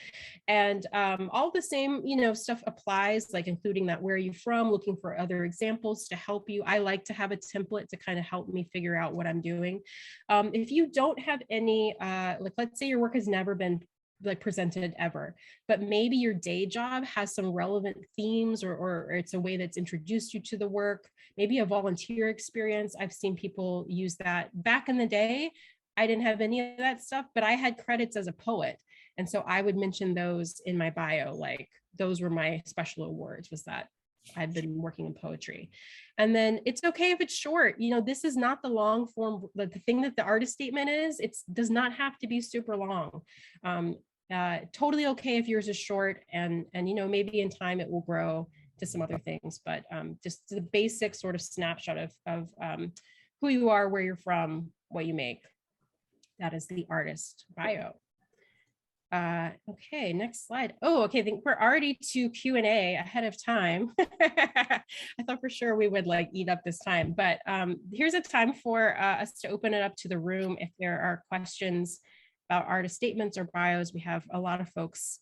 And all the same, you know, stuff applies, like including that, where are you from, looking for other examples to help you. I like to have a template to kind of help me figure out what I'm doing. If you don't have any, like let's say your work has never been like presented ever, but maybe your day job has some relevant themes, or it's a way that's introduced you to the work, maybe a volunteer experience. I've seen people use that. Back in the day, I didn't have any of that stuff, but I had credits as a poet. And so I would mention those in my bio, like those were my special awards, was that I'd been working in poetry. And then it's okay if it's short. You know, this is not the long form. The thing that the artist statement is, it does not have to be super long. Totally okay if yours is short, and you know, maybe in time it will grow to some other things, but just the basic sort of snapshot of who you are, where you're from, what you make. That is the artist bio. Okay, next slide. Oh, okay, I think we're already to Q&A ahead of time. I thought for sure we would like eat up this time, but here's a time for us to open it up to the room if there are questions about artist statements or bios. We have a lot of folks.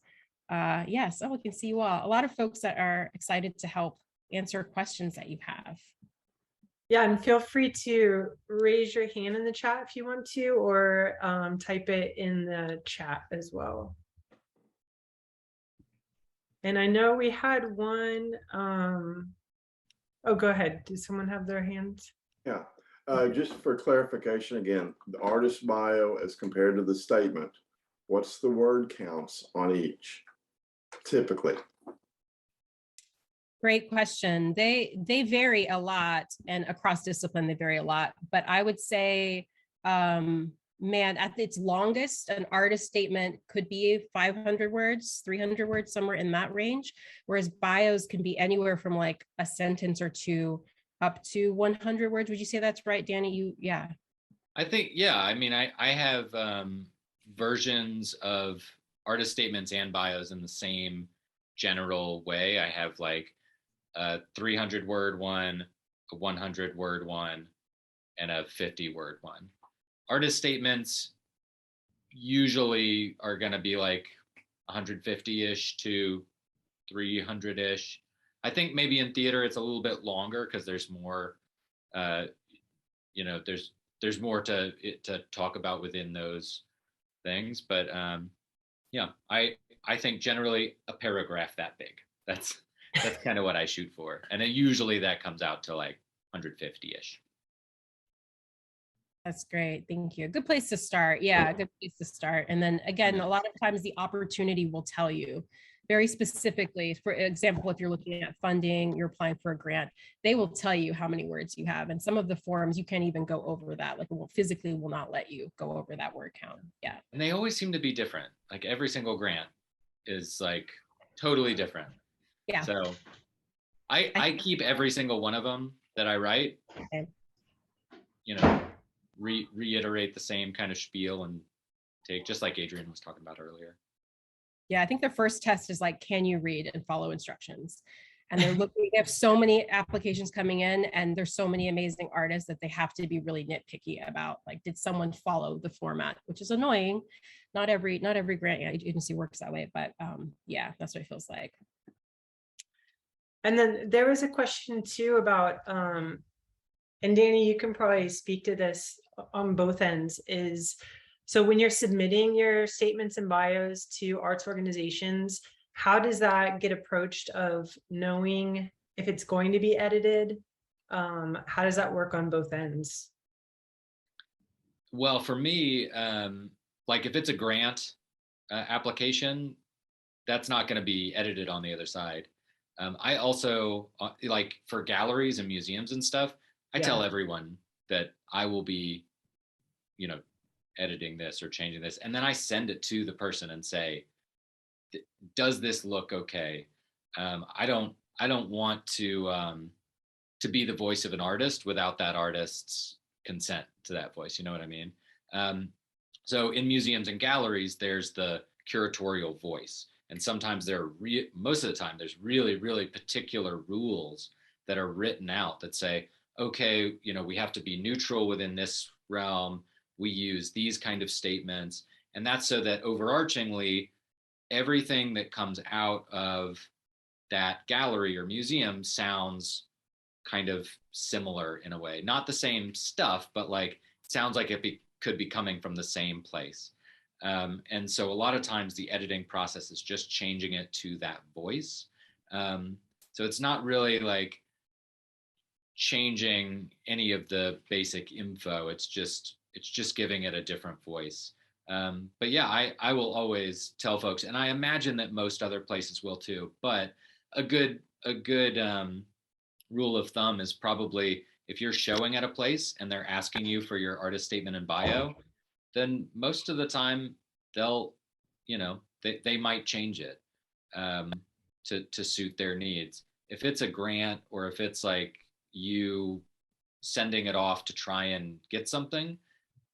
Yes, oh, we can see you all. A lot of folks that are excited to help answer questions that you have. Yeah, and feel free to raise your hand in the chat if you want to, or type it in the chat as well. And I know we had one, oh, go ahead. Does someone have their hands? Yeah, just for clarification again, the artist bio as compared to the statement, what's the word counts on each typically? Great question. They vary a lot, and across discipline they vary a lot. But I would say, man, at its longest, an artist statement could be 500 words, 300 words, somewhere in that range. Whereas bios can be anywhere from like a sentence or two up to 100 words. Would you say that's right, Danny? Yeah. I think, yeah. I mean, I have versions of artist statements and bios in the same general way. I have like a 300 word one, a 100 word one, and a 50 word one. Artist statements usually are going to be like 150-ish to 300-ish. I think maybe in theater it's a little bit longer because there's more, you know, there's more to talk about within those things. But yeah, I think generally a paragraph that big. That's kind of what I shoot for, and usually that comes out to like 150-ish. That's great. Thank you. Good place to start. Yeah, good place to start. And then again, a lot of times the opportunity will tell you very specifically. For example, if you're looking at funding, you're applying for a grant, they will tell you how many words you have. And some of the forms, you can't even go over that. Like, it will physically will not let you go over that word count. Yeah. And they always seem to be different. Like every single grant is like totally different. Yeah. So I keep every single one of them that I write, Okay. you know, reiterate the same kind of spiel and take, just like Adrian was talking about earlier. Yeah, I think the first test is like, can you read and follow instructions? And they're looking, they have so many applications coming in, and there's so many amazing artists that they have to be really nitpicky about, like, did someone follow the format, which is annoying. Not every grant agency works that way, but yeah, that's what it feels like. And then there was a question too about, and Danny, you can probably speak to this on both ends, is so when you're submitting your statements and bios to arts organizations, how does that get approached of knowing if it's going to be edited? How does that work on both ends? Well, for me, like if it's a grant application, that's not going to be edited on the other side. I also like for galleries and museums and stuff, I tell everyone that I will be, you know, editing this or changing this, and then I send it to the person and say, does this look okay? I don't want to be the voice of an artist without that artist's consent to that voice. You know what I mean? So in museums and galleries, there's the curatorial voice, and sometimes most of the time there's really, really particular rules that are written out that say, okay, you know, we have to be neutral within this realm. We use these kind of statements, and that's so that overarchingly, everything that comes out of that gallery or museum sounds kind of similar in a way. Not the same stuff, but like it sounds like it could be coming from the same place. And so a lot of times the editing process is just changing it to that voice. So it's not really like changing any of the basic info. It's just giving it a different voice. But yeah, I will always tell folks, and I imagine that most other places will too, but a good rule of thumb is probably if you're showing at a place and they're asking you for your artist statement and bio, then most of the time they'll they might change it to suit their needs. If it's a grant or if it's like you sending it off to try and get something,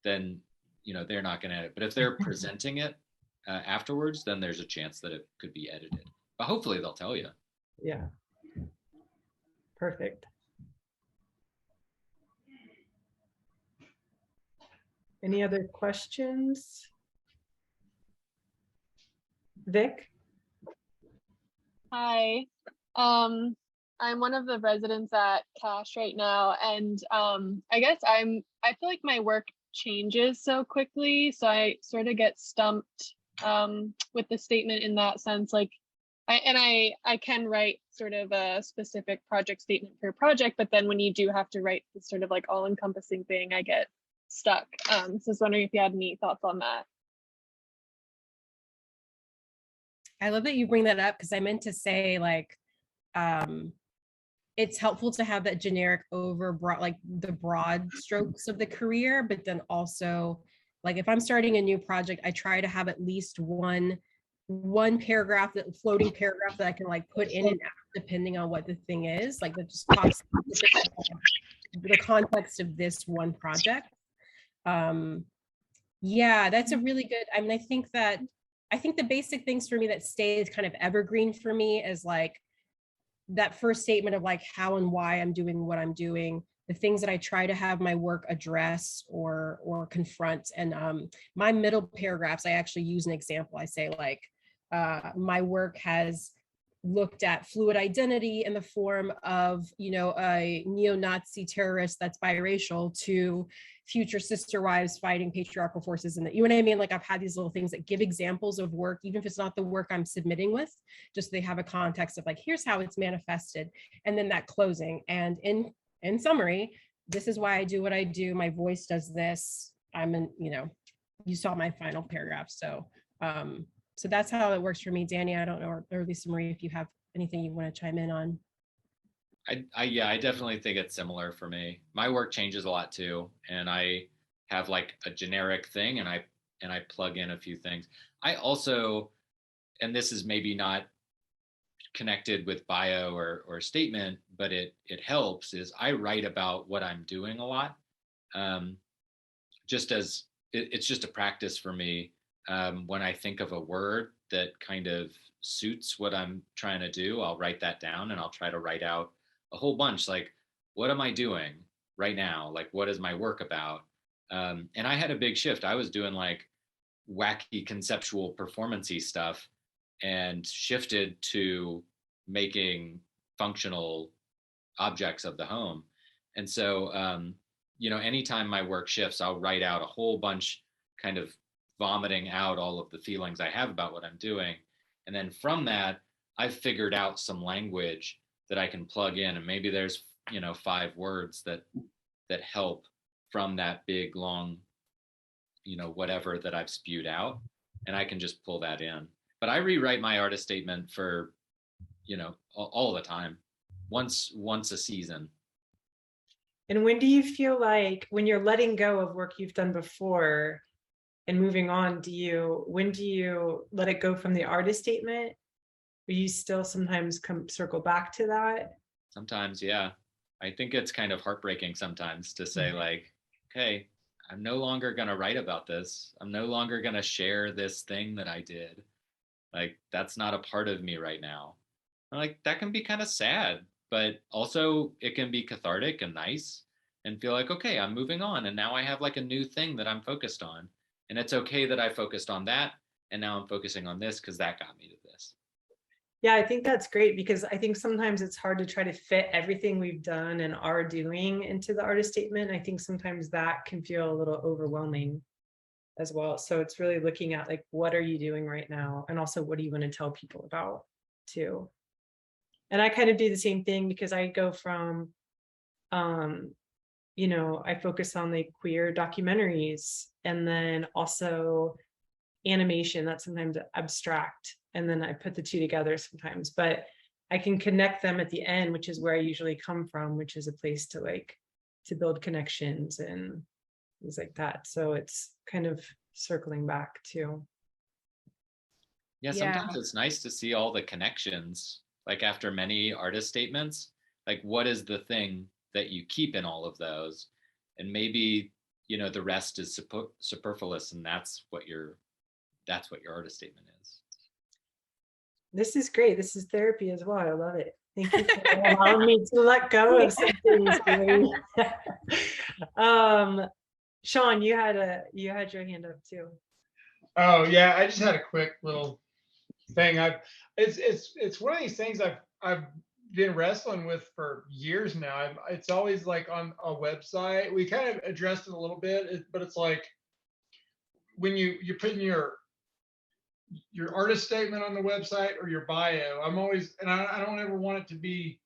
then they're not going to edit. But if they're presenting it afterwards, then there's a chance that it could be edited. But hopefully they'll tell you. Yeah. Perfect. Any other questions? Vic? Hi. I'm one of the residents at Cash right now, and I guess I feel like my work changes so quickly, so I sort of get stumped with the statement in that sense. Like, I can write sort of a specific project statement per project, but then when you do have to write this sort of like all-encompassing thing, I get stuck. So I was wondering if you had any thoughts on that. I love that you bring that up, because I meant to say, like, it's helpful to have that generic broad, like the broad strokes of the career, but then also, like, if I'm starting a new project, I try to have at least one paragraph, that floating paragraph that I can like put in and out depending on what the thing is, like that just talks the context of this one project. Yeah, that's a really good, I mean, I think the basic things for me that stays kind of evergreen for me is like that first statement of like how and why I'm doing what I'm doing, the things that I try to have my work address or confront. And my middle paragraphs, I actually use an example. I say like, my work has looked at fluid identity in the form of, a neo-Nazi terrorist that's biracial to future sister wives fighting patriarchal forces. And you know what I mean? Like, I've had these little things that give examples of work, even if it's not the work I'm submitting with, just they have a context of like, here's how it's manifested. And then that closing. And in summary, this is why I do what I do. My voice does this. You saw my final paragraph. So that's how it works for me. Danny, I don't know, or at least Marie, if you have anything you want to chime in on. I definitely think it's similar for me. My work changes a lot too, and I have like a generic thing, and I plug in a few things. I also, and this is maybe not connected with bio or statement, but it helps, is I write about what I'm doing a lot. Just as it's just a practice for me. When I think of a word that kind of suits what I'm trying to do, I'll write that down, and I'll try to write out a whole bunch. Like, what am I doing right now? Like, what is my work about? And I had a big shift. I was doing like wacky conceptual performance-y stuff and shifted to making functional objects of the home. And so, anytime my work shifts, I'll write out a whole bunch, kind of vomiting out all of the feelings I have about what I'm doing. And then from that, I've figured out some language that I can plug in. And maybe there's, 5 words that help from that big, long, whatever that I've spewed out. And I can just pull that in. But I rewrite my artist statement for, all the time, once a season. And when do you feel like, when you're letting go of work you've done before and moving on, when do you let it go from the artist statement? Will you still sometimes circle back to that? Sometimes, yeah. I think it's kind of heartbreaking sometimes to say like, okay, I'm no longer going to write about this. I'm no longer going to share this thing that I did. Like, that's not a part of me right now. And like, that can be kind of sad, but also it can be cathartic and nice and feel like, okay, I'm moving on. And now I have like a new thing that I'm focused on. And it's okay that I focused on that. And now I'm focusing on this because that got me to this. Yeah, I think that's great, because I think sometimes it's hard to try to fit everything we've done and are doing into the artist statement. I think sometimes that can feel a little overwhelming as well. So it's really looking at like, what are you doing right now? And also, what do you want to tell people about too? And I kind of do the same thing, because I go from, I focus on like queer documentaries, and then also animation that's sometimes abstract, and then I put the two together sometimes, but I can connect them at the end, which is where I usually come from, which is a place to build connections and things like that. So it's kind of circling back too. Yeah, Yeah. sometimes it's nice to see all the connections, like after many artist statements, like what is the thing that you keep in all of those? And maybe, the rest is superfluous, and that's what your artist statement is. This is great. This is therapy as well. I love it. Thank you for allowing me to let go of some things. Sean, you had your hand up too. Oh yeah, I just had a quick little thing. It's one of these things I've been wrestling with for years now. It's always like on a website. We kind of addressed it a little bit, but it's like when you're putting your artist statement on the website or your bio. I'm always, and I don't ever want it to be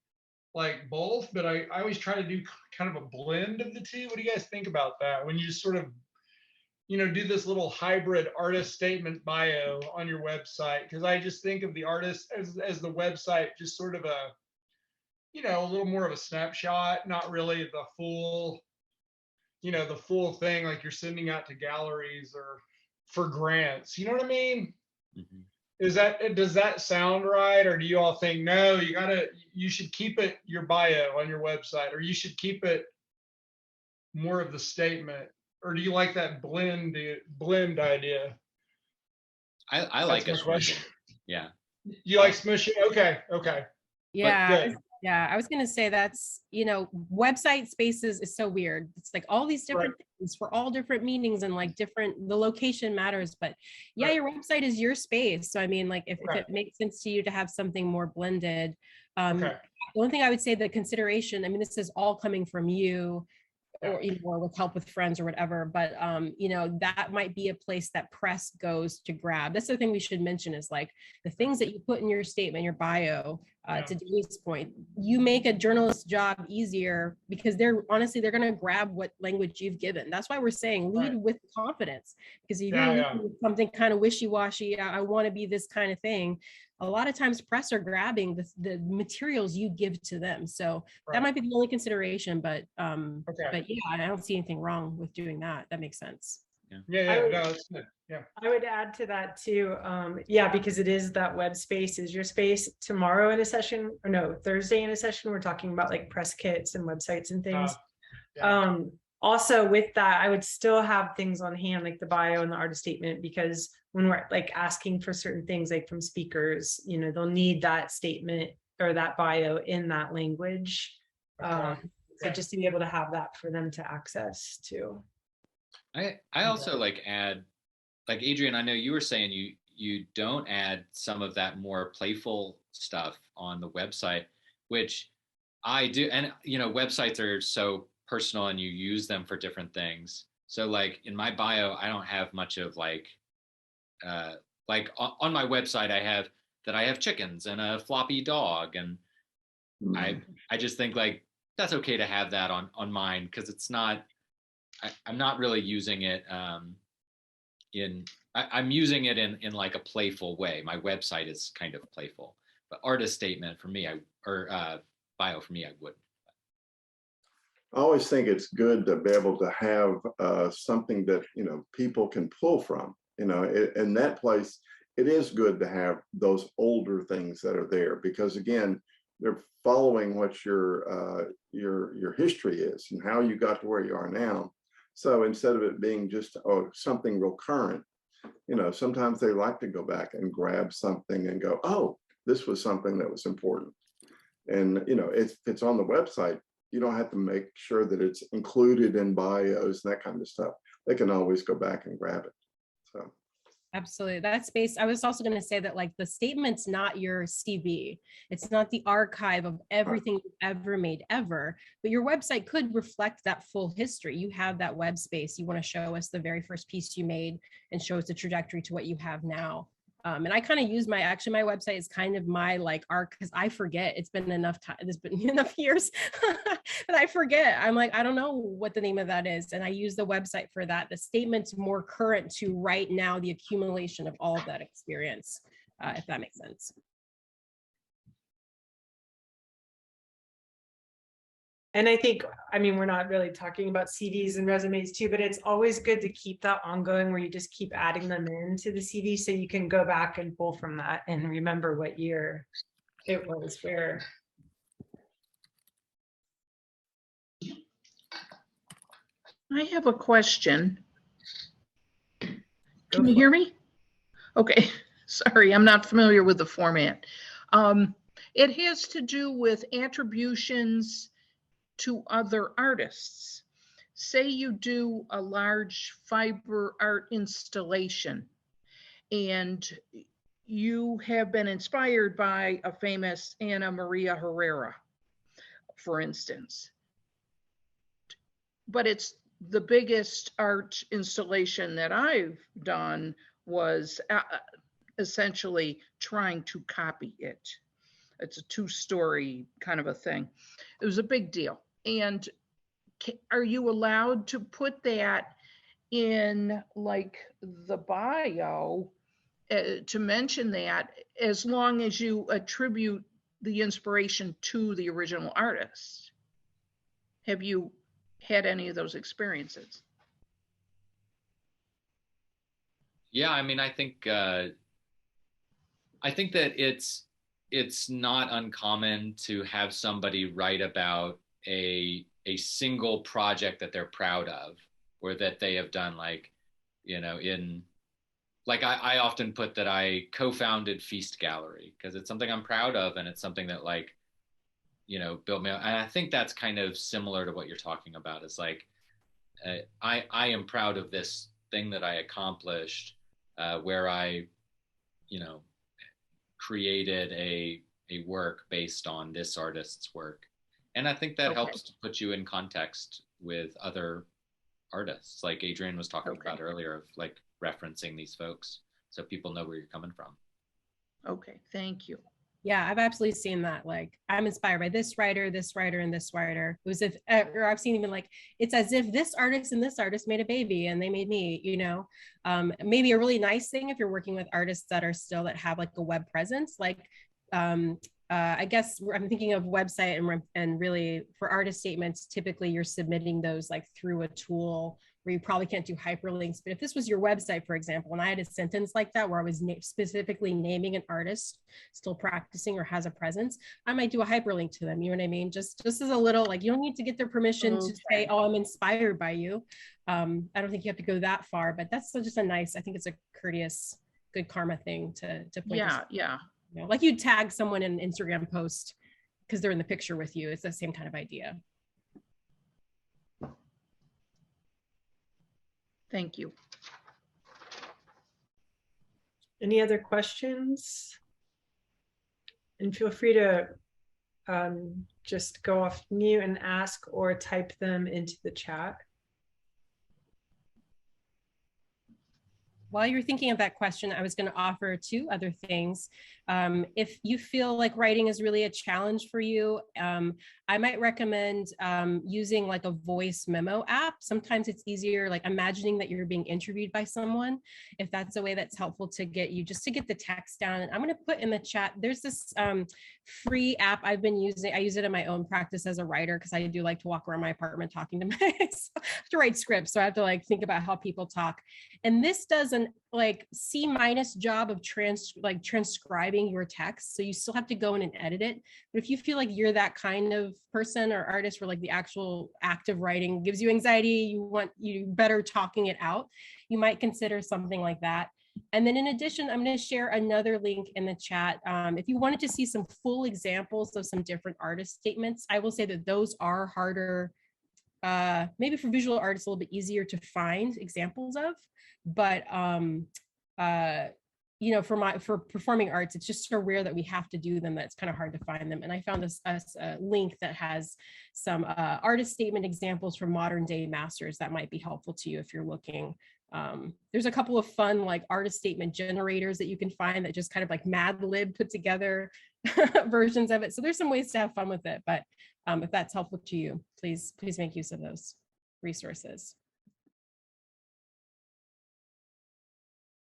like both, but I always try to do kind of a blend of the two. What do you guys think about that? When you just sort of do this little hybrid artist statement bio on your website, because I just think of the artist as the website, just sort of a little more of a snapshot, not really the full, the full thing, like you're sending out to galleries or for grants. You know what I mean? Mm-hmm. Does that sound right, or do you all think no? You should keep it your bio on your website, or you should keep it more of the statement, or do you like that blend idea? I like a question. Yeah. You like smushing? Okay. Yeah. Yeah, I was going to say that's, website spaces is so weird. It's like all these different things for all different meanings, and like the location matters. But yeah, your website is your space. So I mean, like if it makes sense to you to have something more blended. The one thing I would say, the consideration, I mean, this is all coming from you, or or with help with friends or whatever, but that might be a place that press goes to grab. That's the thing we should mention, is like the things that you put in your statement, your bio. To Dave's point, you make a journalist's job easier, because they're going to grab what language you've given. That's why we're saying lead with confidence, because if you're leading with something kind of wishy-washy, I want to be this kind of thing, a lot of times press are grabbing the materials you give to them. So that might be the only consideration, but yeah, I don't see anything wrong with doing that. That makes sense. That's good. I would add to that too. Because it is that web space is your space. Tomorrow in a session, or no, Thursday in a session, we're talking about like press kits and websites and things. Also with that, I would still have things on hand, like the bio and the artist statement, because when we're like asking for certain things, like from speakers, they'll need that statement or that bio in that language. So just to be able to have that for them to access too. I also add, like Adrian, I know you were saying you don't add some of that more playful stuff on the website, which I do. And websites are so personal, and you use them for different things. So like in my bio, I don't have much of like on my website, I have chickens and a floppy dog, and I just think like that's okay to have that on mine, because it's not. I'm not really using it I'm using it in like a playful way. My website is kind of playful, but artist statement for me, bio for me, I wouldn't. I always think it's good to be able to have something that people can pull from. In that place, it is good to have those older things that are there, because again, they're following what your history is and how you got to where you are now. So instead of it being just something real current, sometimes they like to go back and grab something and go, oh, this was something that was important. And if it's on the website, you don't have to make sure that it's included in bios and that kind of stuff. They can always go back and grab it. So. Absolutely. That space. I was also going to say that like the statement's not your CV. It's not the archive of everything you've ever made ever, but your website could reflect that full history. You have that web space. You want to show us the very first piece you made and show us the trajectory to what you have now. And I kind of use my website is kind of my like arc, because I forget. It's been enough time. It's been enough years that I forget. I'm like, I don't know what the name of that is. And I use the website for that. The statement's more current to right now, the accumulation of all of that experience, if that makes sense. And I think, I mean, we're not really talking about CVs and resumes too, but it's always good to keep that ongoing where you just keep adding them into the CV so you can go back and pull from that and remember what year it was where. I have a question. Go Can you for hear me? Okay, sorry, I'm not familiar with the format. It has to do with attributions to other artists. Say you do a large fiber art installation and you have been inspired by a famous Ana Maria Herrera, for instance. But it's the biggest art installation that I've done was essentially trying to copy it. It's a 2-story kind of a thing. It was a big deal. And are you allowed to put that in like the bio to mention that, as long as you attribute the inspiration to the original artist? Have you had any of those experiences? Yeah, I mean, I think that it's not uncommon to have somebody write about a single project that they're proud of, or that they have done, like, you know, in like I often put that I co-founded Feast Gallery because it's something I'm proud of, and it's something that, like, you know, built me up. And I think that's kind of similar to what you're talking about. Is like I am proud of this thing that I accomplished, where I, you know, created a work based on this artist's work. And I think that helps to put you in context with other artists, like Adrienne was talking about earlier, of like referencing these folks so people know where you're coming from. Okay, thank you. Yeah, I've absolutely seen that. Like, I'm inspired by this writer, and this writer. It was if, or I've seen even like, it's as if this artist and this artist made a baby and they made me, you know. Maybe a really nice thing if you're working with artists that are still, that have like a web presence, like, I guess I'm thinking of website, and really for artist statements, typically you're submitting those like through a tool where you probably can't do hyperlinks. But if this was your website, for example, and I had a sentence like that where I was specifically naming an artist still practicing or has a presence, I might do a hyperlink to them. You know what I mean? Just as a little, like, you don't need to get their permission to say, oh, I'm inspired by you. I don't think you have to go that far, but that's just a nice, I think it's a courteous, good karma thing to point. Yeah. You know, like you'd tag someone in an Instagram post because they're in the picture with you. It's the same kind of idea. Thank you. Any other questions? And feel free to just go off mute and ask, or type them into the chat. While you're thinking of that question, I was going to offer 2 other things. If you feel like writing is really a challenge for you, I might recommend using like a voice memo app. Sometimes it's easier, like imagining that you're being interviewed by someone, if that's a way that's helpful to get you, just to get the text down. And I'm going to put in the chat, there's this free app I've been using. I use it in my own practice as a writer because I do like to walk around my apartment talking to I have to write scripts, so I have to like think about how people talk. And this does an like C- job of transcribing your text. So you still have to go in and edit it. But if you feel like you're that kind of person or artist where like the actual act of writing gives you anxiety, you better talking it out, you might consider something like that. And then in addition, I'm going to share another link in the chat. If you wanted to see some full examples of some different artist statements, I will say that those are harder, maybe for visual artists, a little bit easier to find examples of. But you know, for performing arts, it's just so rare that we have to do them that it's kind of hard to find them. And I found a link that has some artist statement examples from modern day masters that might be helpful to you if you're looking. There's a couple of fun like artist statement generators that you can find that just kind of like Mad Lib put together versions of it. So there's some ways to have fun with it. But if that's helpful to you, please make use of those resources.